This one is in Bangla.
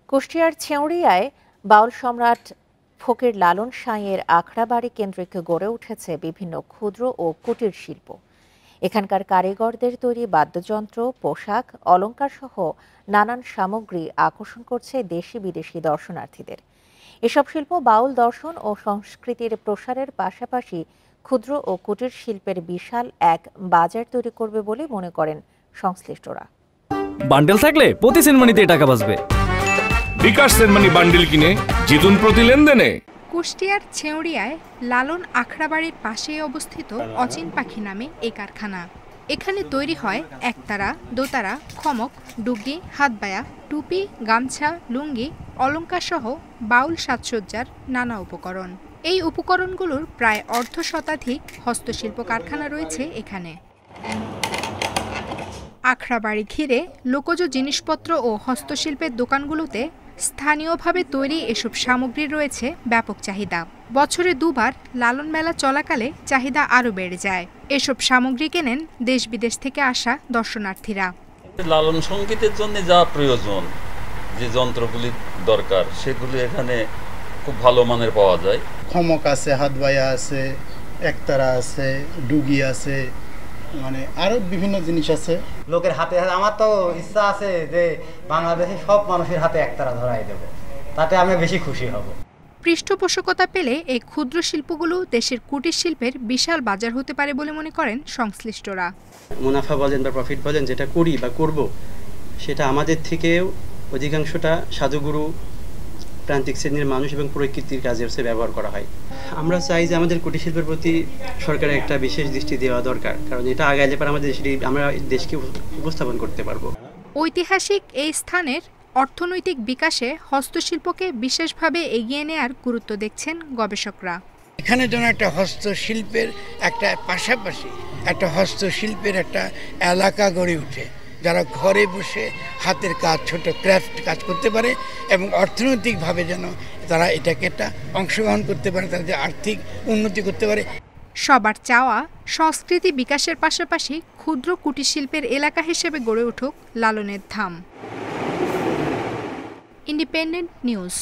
কুষ্টিয়ার ছেঁউড়িয়ায় বাউল সম্রাট ফকির লালন সাঁইয়ের আখড়াবাড়ি কেন্দ্রিক গড়ে উঠেছে বিভিন্ন ক্ষুদ্র ও কুটির শিল্প। এখানকার কারিগরদের তৈরি বাদ্যযন্ত্র, পোশাক, অলংকার সহ নানান সামগ্রী আকর্ষণ করছে দেশি বিদেশি দর্শনার্থীদের। এসব শিল্প বাউল দর্শন ও সংস্কৃতির প্রসারের পাশাপাশি ক্ষুদ্র ও কুটির শিল্পের বিশাল এক বাজার তৈরি করবে বলে মনে করেন সংশ্লিষ্টরা। বান্ডেল থাকলে প্রতি সেনমানিতে টাকা বাঁচবে। বিকাশ সেনমানি বান্ডেল কিনে জিতুন প্রতি লেনদেনে। কুষ্টিয়ার ছেঁউড়িয়ায় লালন আখড়াবাড়ির পাশেই অবস্থিত অচিন পাখি নামে এই কারখানা। এখানে তৈরি হয় একতারা, দোতারা, খমক, ডুগি, হাতবায়া, টুপি, গামছা, লুঙ্গি, অলংকার সহ বাউল সাজসজ্জার নানা উপকরণ। এই উপকরণগুলোর প্রায় অর্ধ শতাধিক হস্তশিল্প কারখানা রয়েছে এখানে। আখড়াবাড়ি ঘিরে লোকজ জিনিসপত্র ও হস্তশিল্পের দোকানগুলোতে স্থানীয়ভাবে তৈরি এসব সামগ্রীর রয়েছে ব্যাপক চাহিদা। বছরে দুবার লালন মেলা চলাকালে চাহিদা আরও বেড়ে যায়। এসব সামগ্রী কেনেন দেশ বিদেশ থেকে আসা দর্শনার্থীরা। লালন সঙ্গীতের জন্য যা প্রয়োজন, যে যন্ত্রগুলি দরকার সেগুলি এখানে খুব ভালো মানের পাওয়া যায়। খমক আছে, হাতবায়া আছে, একতারা আছে, ডুগি আছে, মানে আরো বিভিন্ন জিনিস আছে। লোকের হাতে আমার তো ইচ্ছা আছে যে বাংলাদেশে সব মানুষের হাতে একতারা ধরাই দেব, তাতে আমি বেশি খুশি হব। পৃষ্ঠপোষকতা পেলে এই ক্ষুদ্র শিল্পগুলো দেশের কুটির শিল্পের বিশাল বাজার হতে পারে বলে মনে করেন সংশ্লিষ্টরা। মুনাফা বলেন বা প্রফিট বলেন, যেটা করি বা করব, সেটা আমাদের থেকেও অধিকাংশটা সাধুগুরু, প্রান্তিক শ্রেণীর মানুষ এবং প্রকৃতির কাজে ব্যবহার করা হয়। আমরা চাই যে আমাদের কুটির শিল্পের প্রতি সরকারের একটা বিশেষ দৃষ্টি দেওয়া দরকার, কারণ এটা আগাইলে পরে আমাদের আমরা দেশকে উপস্থাপন করতে পারবো। ঐতিহাসিক এই স্থানের অর্থনৈতিক বিকাশে হস্তশিল্পকে বিশেষভাবে এগিয়ে নেয়ার গুরুত্ব দেখছেন গবেষকরা। এখানে যেন একটা হস্তশিল্পের একটা পাশাপাশি একটা হস্তশিল্পের একটা এলাকা গড়ে উঠে, যারা ঘরে বসে হাতের কাজ, ছোট ক্রাফট কাজ করতে পারে এবং অর্থনৈতিকভাবে যেন তারা এটাকে একটা অংশগ্রহণ করতে পারে, তাদের আর্থিক উন্নতি করতে পারে। সবার চাওয়া সংস্কৃতি বিকাশের পাশাপাশি ক্ষুদ্র কুটির শিল্পের এলাকা হিসেবে গড়ে উঠুক লালনের ধাম। Independent news.